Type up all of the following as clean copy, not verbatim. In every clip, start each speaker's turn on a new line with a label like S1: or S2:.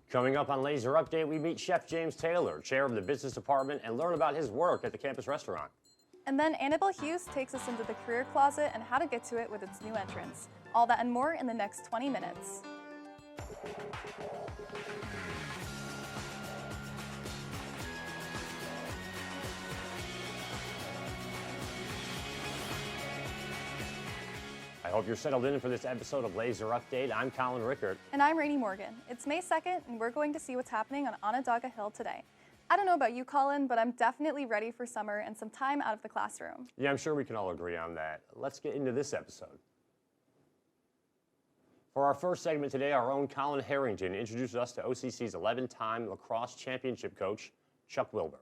S1: Coming up on Lazer Update, we meet Chef James Taylor, chair of the business department, and learn about his work at the campus restaurant.
S2: And then Annabelle Hughes takes us into the career closet and how to get to it with its new entrance. All that and more in the next 20 minutes.
S1: I hope you're settled in for this episode of Lazer Update. I'm Colin Rickert.
S2: And I'm Rainey Morgan. It's May 2nd, and we're going to see what's happening on Onondaga Hill today. I don't know about you, Colin, but I'm definitely ready for summer and some time out of the classroom.
S1: Yeah, I'm sure we can all agree on that. Let's get into this episode. For our first segment today, our own Colin Harrington introduces us to OCC's 11-time lacrosse championship coach, Chuck Wilbur.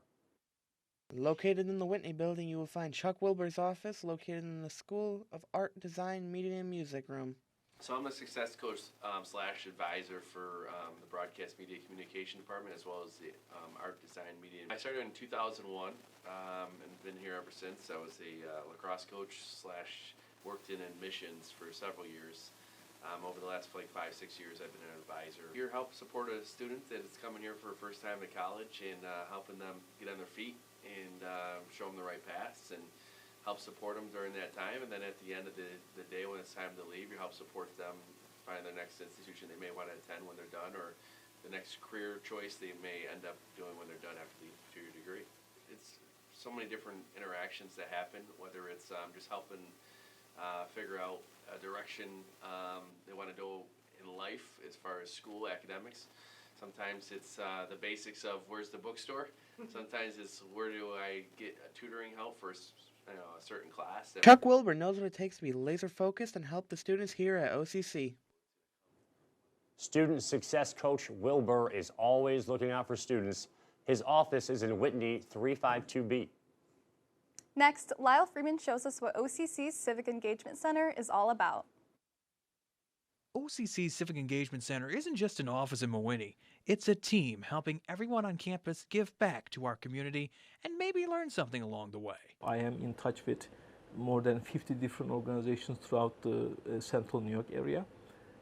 S3: Located in the Whitney building, you will find Chuck Wilbur's office, located in the School of Art, Design, Media, and Music room.
S4: So I'm a success coach slash advisor for the Broadcast Media Communication Department, as well as the Art, Design, Media. I started in 2001 and been here ever since. I was a lacrosse coach slash worked in admissions for several years. Over the last 5-6 years, I've been an advisor. Here, help support a student that is coming here for the first time to college and helping them get on their feet and show them the right paths and help support them during that time. And then at the end of the day, when it's time to leave, you help support them find their next institution they may want to attend when they're done, or the next career choice they may end up doing when they're done after the 2-year degree. It's so many different interactions that happen, whether it's just helping figure out a direction they want to go in life as far as school, academics. Sometimes it's the basics of where's the bookstore. Sometimes it's where do I get tutoring help for a certain class.
S3: Chuck Wilbur knows what it takes to be laser-focused and help the students here at OCC.
S1: Student success coach Wilbur is always looking out for students. His office is in Whitney 352B.
S2: Next, Lyle Freeman shows us what OCC's Civic Engagement Center is all about.
S5: OCC's Civic Engagement Center isn't just an office in Mawiney. It's a team helping everyone on campus give back to our community and maybe learn something along the way.
S6: I am in touch with more than 50 different organizations throughout the central New York area.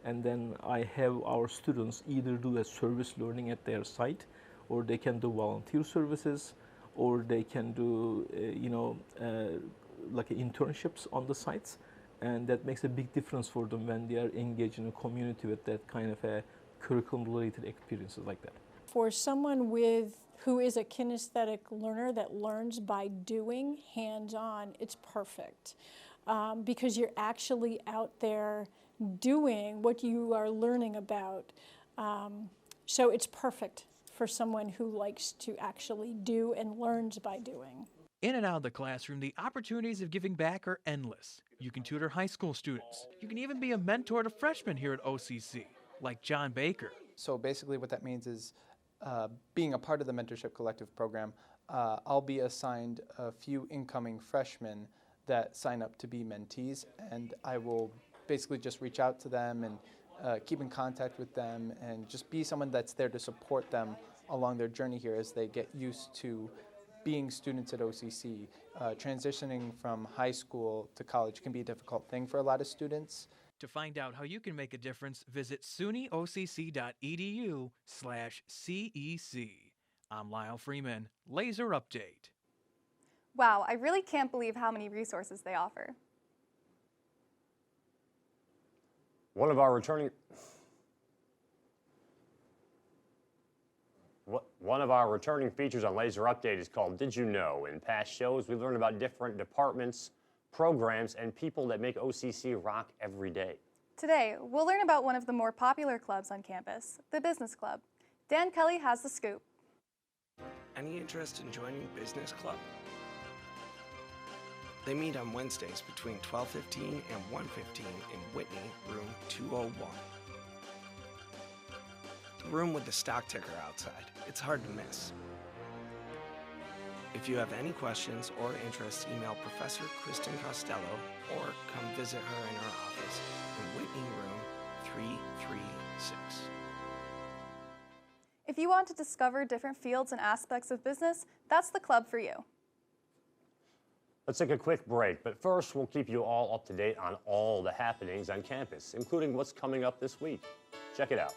S6: And then I have our students either do a service learning at their site, or they can do volunteer services, or they can do, like internships on the sites. And that makes a big difference for them when they are engaged in a community with that kind of a curriculum-related experiences like that.
S7: For someone who is a kinesthetic learner that learns by doing, hands-on, it's perfect. Because you're actually out there doing what you are learning about. So it's perfect for someone who likes to actually do and learns by doing.
S5: In and out of the classroom, the opportunities of giving back are endless. You can tutor high school students. You can even be a mentor to freshmen here at OCC, like John Baker.
S8: So basically what that means is being a part of the Mentorship Collective program, I'll be assigned a few incoming freshmen that sign up to be mentees, and I will basically just reach out to them and keep in contact with them and just be someone that's there to support them along their journey here as they get used to being students at OCC. Transitioning from high school to college can be a difficult thing for a lot of students.
S5: To find out how you can make a difference, visit sunyocc.edu/CEC. I'm Lyle Freeman, Lazer Update.
S2: Wow, I really can't believe how many resources they offer.
S1: One of our returning features on Lazer Update is called Did You Know? In past shows, we learn about different departments, programs, and people that make OCC rock every day.
S2: Today, we'll learn about one of the more popular clubs on campus, the Business Club. Dan Kelly has the scoop.
S9: Any interest in joining Business Club? They meet on Wednesdays between 12:15 and 1:15 in Whitney, room 201. The room with the stock ticker outside. It's hard to miss. If you have any questions or interest, email Professor Kristen Costello or come visit her in her office in Whitney, room 336.
S2: If you want to discover different fields and aspects of business, that's the club for you.
S1: Let's take a quick break, but first we'll keep you all up to date on all the happenings on campus, including what's coming up this week. Check it out.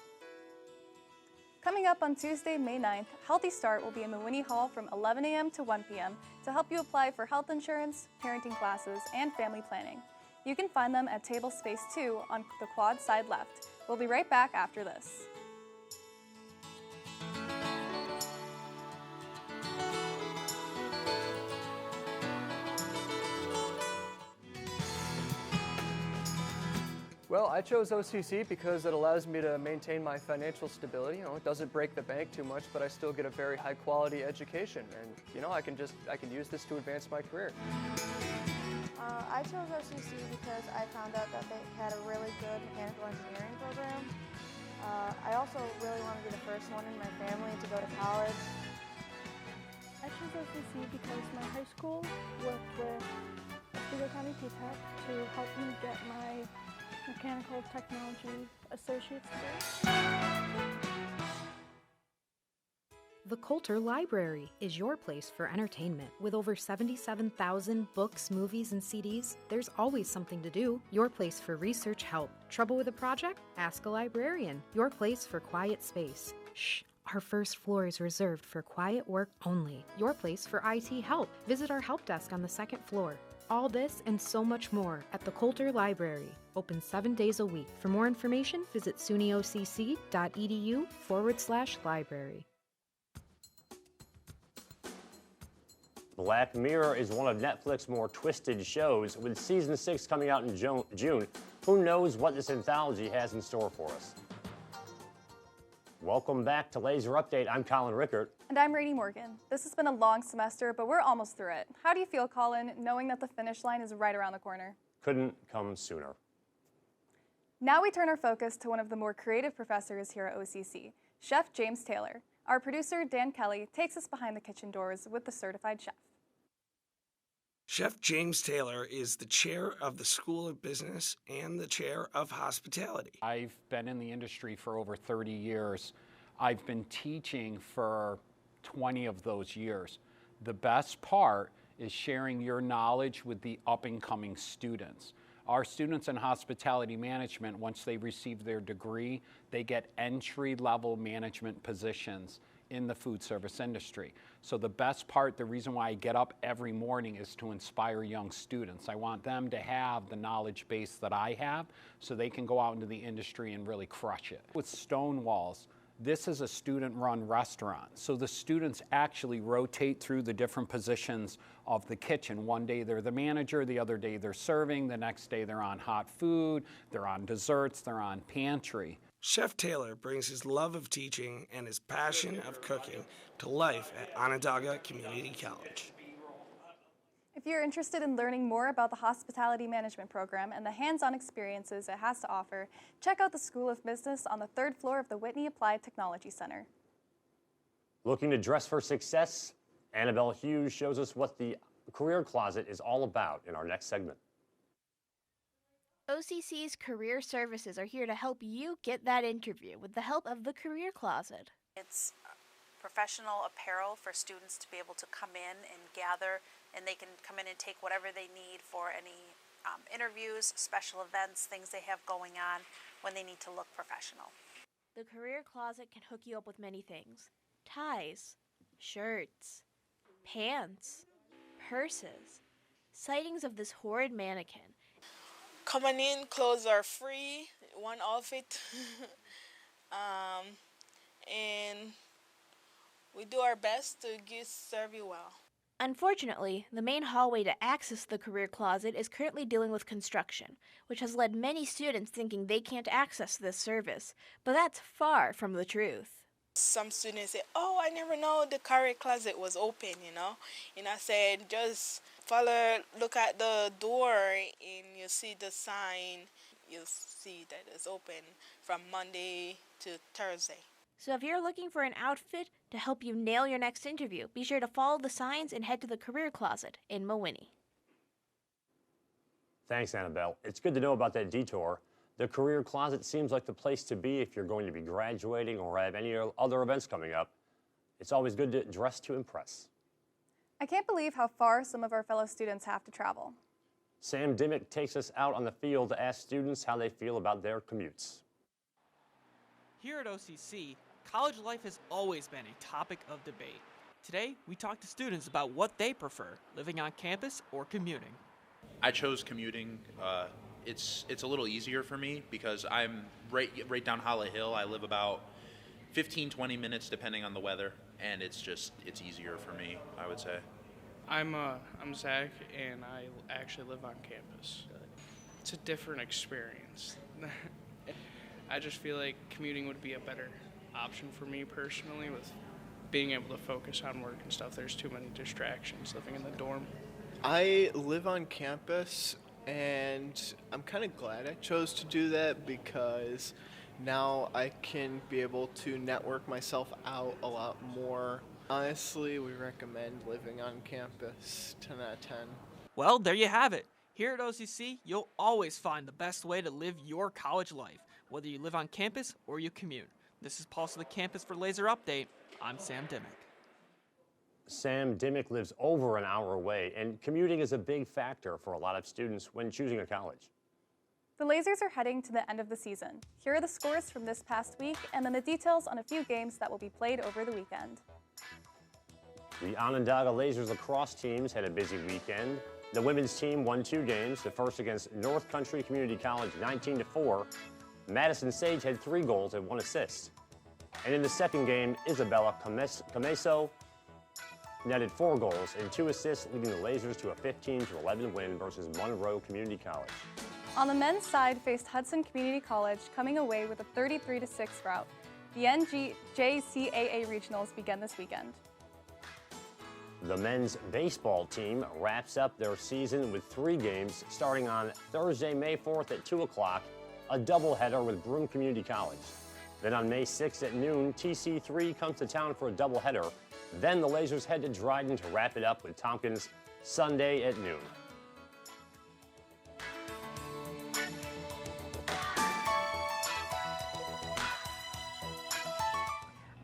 S2: Coming up on Tuesday, May 9th, Healthy Start will be in Mawiney Hall from 11 a.m. to 1 p.m. to help you apply for health insurance, parenting classes, and family planning. You can find them at table space 2 on the quad side left. We'll be right back after this.
S10: Well, I chose OCC because it allows me to maintain my financial stability. You know, it doesn't break the bank too much, but I still get a very high quality education. And, you know, I can use this to advance my career.
S11: I chose OCC because I found out that they had a really good mechanical engineering program. I also really want to be the first one in my family to go to college.
S12: I chose OCC because my high school worked with Oswego County PTAC to help me get my mechanical technology associate's degree.
S13: The Coulter Library is your place for entertainment. With over 77,000 books, movies, and CDs, there's always something to do. Your place for research help. Trouble with a project? Ask a librarian. Your place for quiet space. Shh. Our first floor is reserved for quiet work only. Your place for IT help. Visit our help desk on the second floor. All this and so much more at the Coulter Library. Open 7 days a week. For more information, visit sunyocc.edu/library.
S1: Black Mirror is one of Netflix's more twisted shows, with season 6 coming out in June. Who knows what this anthology has in store for us? Welcome back to Lazer Update. I'm Colin Rickert.
S2: And I'm Rainey Morgan. This has been a long semester, but we're almost through it. How do you feel, Colin, knowing that the finish line is right around the corner?
S1: Couldn't come sooner.
S2: Now we turn our focus to one of the more creative professors here at OCC, Chef James Taylor. Our producer, Dan Kelly, takes us behind the kitchen doors with the certified chef.
S9: Chef James Taylor is the chair of the School of Business and the chair of Hospitality.
S14: I've been in the industry for over 30 years. I've been teaching for 20 of those years. The best part is sharing your knowledge with the up-and-coming students. Our students in hospitality management, once they receive their degree, they get entry-level management positions in the food service industry. So the best part, the reason why I get up every morning is to inspire young students. I want them to have the knowledge base that I have so they can go out into the industry and really crush it. With Stonewalls, this is a student-run restaurant. So the students actually rotate through the different positions of the kitchen. One day they're the manager, the other day they're serving, the next day they're on hot food, they're on desserts, they're on pantry.
S9: Chef Taylor brings his love of teaching and his passion of cooking to life at Onondaga Community College.
S2: If you're interested in learning more about the hospitality management program and the hands-on experiences it has to offer, check out the School of Business on the 3rd floor of the Whitney Applied Technology Center.
S1: Looking to dress for success? Annabelle Hughes shows us what the Career Closet is all about in our next segment.
S15: OCC's Career Services are here to help you get that interview with the help of the Career Closet.
S16: It's professional apparel for students to be able to come in and gather, and they can come in and take whatever they need for any interviews, special events, things they have going on when they need to look professional.
S15: The Career Closet can hook you up with many things: ties, shirts, pants, purses, sightings of this horrid mannequin.
S17: Coming in, clothes are free, one outfit, and we do our best to serve you well.
S15: Unfortunately, the main hallway to access the Career Closet is currently dealing with construction, which has led many students thinking they can't access this service, but that's far from the truth.
S17: Some students say, "Oh, I never know the Career Closet was open, you know." And I said, just look at the door and you'll see the sign. You'll see that it's open from Monday to Thursday.
S15: So if you're looking for an outfit to help you nail your next interview, be sure to follow the signs and head to the Career Closet in Mawiney.
S1: Thanks, Annabelle. It's good to know about that detour. The Career Closet seems like the place to be if you're going to be graduating or have any other events coming up. It's always good to dress to impress.
S2: I can't believe how far some of our fellow students have to travel.
S1: Sam Dimmick takes us out on the field to ask students how they feel about their commutes.
S18: Here at OCC, college life has always been a topic of debate. Today, we talk to students about what they prefer, living on campus or commuting.
S19: I chose commuting. It's a little easier for me because I'm right down Holly Hill. I live about 15-20 minutes depending on the weather, and it's easier for me, I would say.
S20: I'm Zach, and I actually live on campus. It's a different experience. I just feel like commuting would be a better option for me personally, with being able to focus on work and stuff. There's too many distractions living in the dorm.
S21: I live on campus, and I'm kind of glad I chose to do that because now I can be able to network myself out a lot more. Honestly, we recommend living on campus, 10 out of 10.
S18: Well, there you have it. Here at OCC, you'll always find the best way to live your college life, whether you live on campus or you commute. This is Pulse of the Campus for Lazer Update. I'm Sam Dimmick.
S1: Sam Dimmick lives over an hour away, and commuting is a big factor for a lot of students when choosing a college.
S2: The Lazers are heading to the end of the season. Here are the scores from this past week, and then the details on a few games that will be played over the weekend.
S1: The Onondaga Lasers lacrosse teams had a busy weekend. The women's team won 2 games, the first against North Country Community College 19-4. Madison Sage had 3 goals and 1 assist. And in the second game, Isabella Cameso netted 4 goals and 2 assists, leading the Lasers to a 15-11 win versus Monroe Community College.
S2: On the men's side, faced Hudson Community College, coming away with a 33-6 rout. The NJCAA regionals begin this weekend.
S1: The men's baseball team wraps up their season with 3 games starting on Thursday, May 4th at 2 o'clock, a doubleheader with Broome Community College. Then on May 6th at noon, TC3 comes to town for a doubleheader. Then the Lasers head to Dryden to wrap it up with Tompkins Sunday at noon.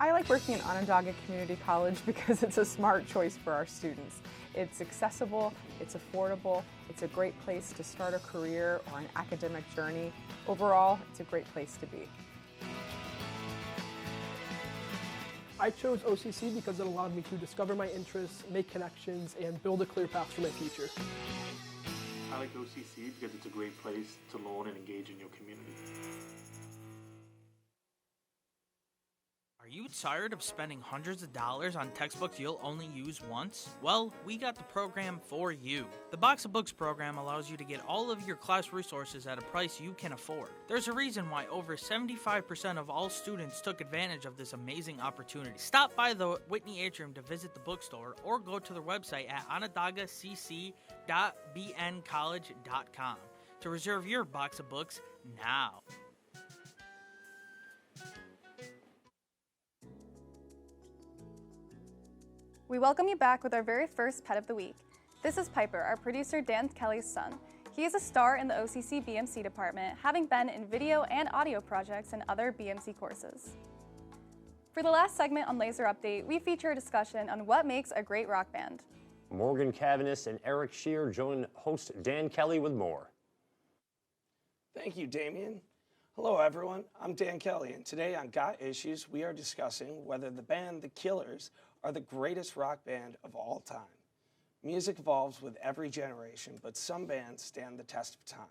S22: I like working at Onondaga Community College because it's a smart choice for our students. It's accessible, it's affordable, it's a great place to start a career or an academic journey. Overall, it's a great place to be.
S23: I chose OCC because it allowed me to discover my interests, make connections, and build a clear path for my future.
S24: I like OCC because it's a great place to learn and engage in your community.
S5: Are you tired of spending hundreds of dollars on textbooks you'll only use once? Well, we got the program for you. The Box of Books program allows you to get all of your class resources at a price you can afford. There's a reason why over 75% of all students took advantage of this amazing opportunity. Stop by the Whitney Atrium to visit the bookstore or go to their website at onondagacc.bncollege.com to reserve your box of books now.
S2: We welcome you back with our very first Pet of the Week. This is Piper, our producer Dan Kelly's son. He is a star in the OCC BMC department, having been in video and audio projects and other BMC courses. For the last segment on Lazer Update, we feature a discussion on what makes a great rock band.
S1: Morgan Cavanis and Eric Shear join host Dan Kelly with more.
S9: Thank you, Damien. Hello, everyone. I'm Dan Kelly, and today on Got Issues, we are discussing whether the band The Killers are the greatest rock band of all time. Music evolves with every generation, but some bands stand the test of time.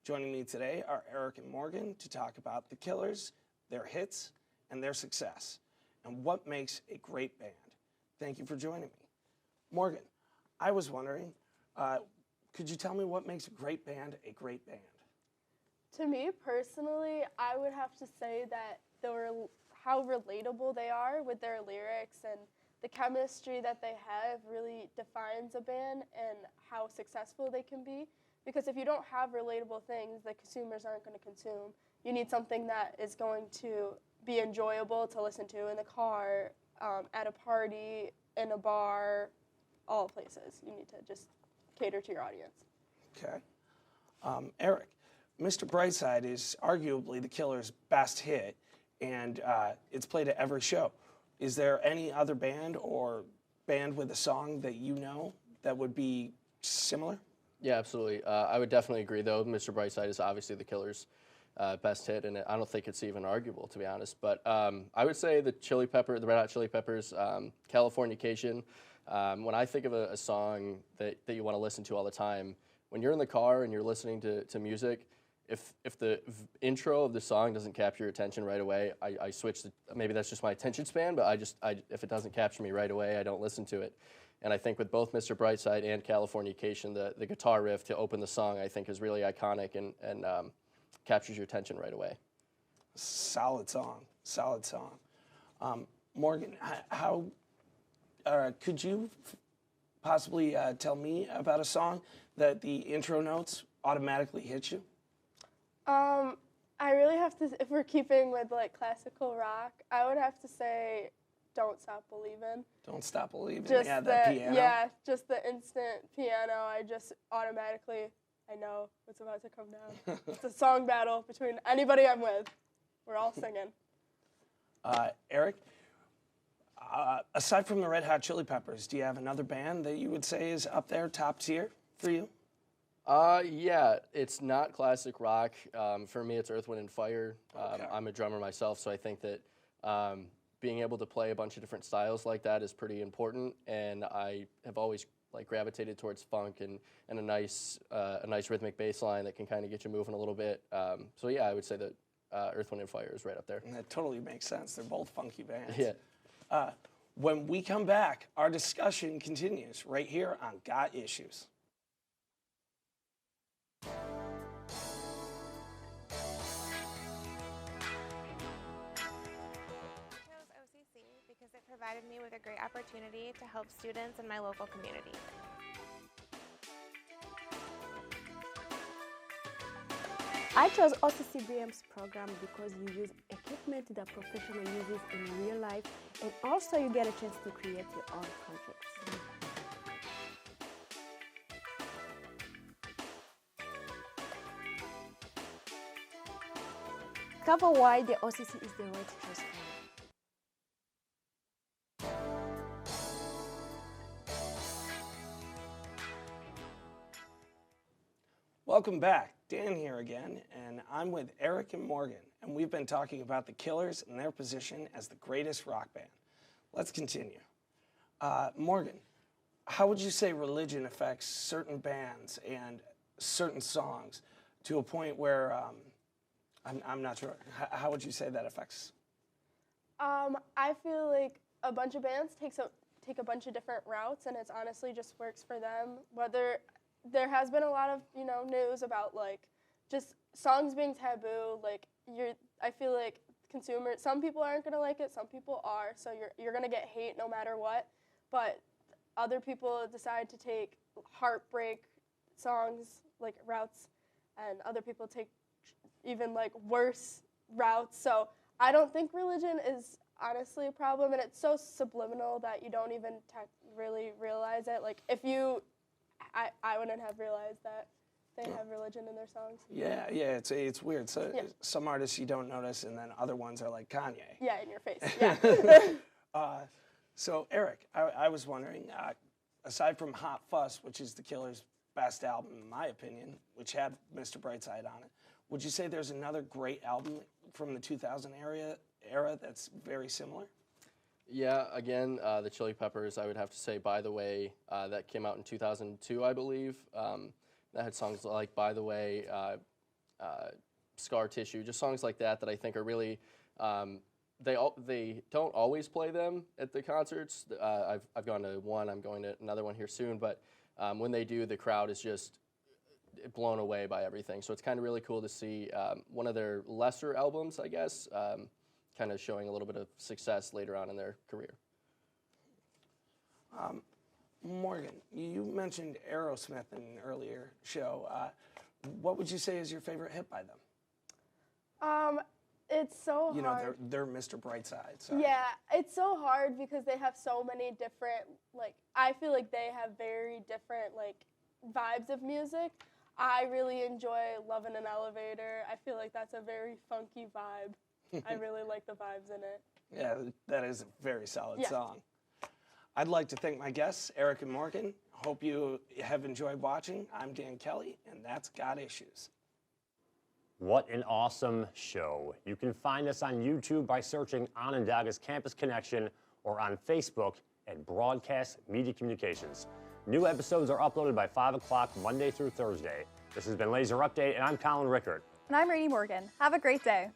S9: Joining me today are Eric and Morgan to talk about The Killers, their hits, and their success, and what makes a great band. Thank you for joining me. Morgan, I was wondering, could you tell me what makes a great band a great band?
S25: To me personally, I would have to say that how relatable they are with their lyrics, and the chemistry that they have really defines a band and how successful they can be. Because if you don't have relatable things, the consumers aren't going to consume. You need something that is going to be enjoyable to listen to in the car, at a party, in a bar, all places. You need to just cater to your audience.
S9: Okay. Eric, Mr. Brightside is arguably The Killers' best hit, and it's played at every show. Is there any other band or band with a song that you know that would be similar?
S26: Yeah, absolutely. I would definitely agree, though. Mr. Brightside is obviously The Killers'
S3: best hit, and I don't think it's even arguable, to be honest. But I would say the Red Hot Chili Peppers, Californication. When I think of a song that you want to listen to all the time, when you're in the car and you're listening to music, if the intro of the song doesn't capture your attention right away, I switch. Maybe that's just my attention span, but if it doesn't capture me right away, I don't listen to it. And I think with both Mr. Brightside and Californication, the guitar riff to open the song, I think, is really iconic and captures your attention right away.
S9: Solid song. Morgan, how could you possibly tell me about a song that the intro notes automatically hit you?
S25: I really have to, if we're keeping with like classical rock, I would have to say Don't Stop Believin'.
S9: Don't Stop Believin',
S25: Just
S9: that piano.
S25: Yeah, just the instant piano, I just automatically, I know what's about to come down. It's a song battle between anybody I'm with. We're all singing.
S9: Eric, aside from the Red Hot Chili Peppers, do you have another band that you would say is up there, top tier for you?
S3: Yeah, it's not classic rock. For me, it's Earth, Wind, and Fire.
S9: Okay.
S3: I'm a drummer myself, so I think that being able to play a bunch of different styles like that is pretty important. And I have always gravitated towards funk and a nice rhythmic bass line that can kind of get you moving a little bit. So yeah, I would say that Earth, Wind, and Fire is right up there.
S9: And that totally makes sense. They're both funky bands.
S3: Yeah.
S9: When we come back, our discussion continues right here on Got Issues.
S4: Because it provided me with a great opportunity to help students in my local community.
S6: I chose OCCBM's program because you use equipment that professional uses in real life, and also you get a chance to create your own projects. Discover why the OCC is the right choice for you.
S9: Welcome back. Dan here again, and I'm with Eric and Morgan, and we've been talking about the Killers and their position as the greatest rock band. Let's continue. Morgan, how would you say religion affects certain bands and certain songs to a point where, I'm not sure, how would you say that affects?
S25: I feel like a bunch of bands take a bunch of different routes, and it's honestly just works for them. Whether there has been a lot of news about just songs being taboo. I feel like consumers. Some people aren't gonna like it. Some people are. So you're gonna get hate no matter what. But other people decide to take heartbreak songs routes, and other people take even worse routes. So I don't think religion is honestly a problem, and it's so subliminal that you don't even really realize it. I wouldn't have realized that they have religion in their songs.
S9: Yeah, it's weird. So some artists you don't notice, and then other ones are like Kanye.
S25: Yeah, in your face. Yeah.
S9: So Eric, I was wondering, aside from Hot Fuss, which is the Killers' best album in my opinion, which had Mr. Brightside on it, would you say there's another great album from the 2000 era that's very similar?
S3: Yeah, again, the Chili Peppers, I would have to say By the Way, that came out in 2002, I believe. That had songs like By the Way, Scar Tissue, just songs like that I think are really, they don't always play them at the concerts. I've gone to one, I'm going to another one here soon, but when they do, the crowd is just blown away by everything. So it's kind of really cool to see one of their lesser albums, I guess, kind of showing a little bit of success later on in their career.
S9: Morgan, you mentioned Aerosmith in an earlier show. What would you say is your favorite hit by them?
S25: It's so hard.
S9: They're Mr. Brightside. So.
S25: Yeah, it's so hard because they have so many different, I feel like they have very different, vibes of music. I really enjoy Love in an Elevator. I feel like that's a very funky vibe. I really like the vibes in it.
S9: Yeah, that is a very solid song. I'd like to thank my guests, Eric and Morgan. Hope you have enjoyed watching. I'm Dan Kelly, and that's Got Issues.
S1: What an awesome show. You can find us on YouTube by searching Onondaga's Campus Connection or on Facebook at Broadcast Media Communications. New episodes are uploaded by 5 o'clock Monday through Thursday. This has been Lazer Update, and I'm Colin Rickard.
S2: And I'm Rainey Morgan. Have a great day.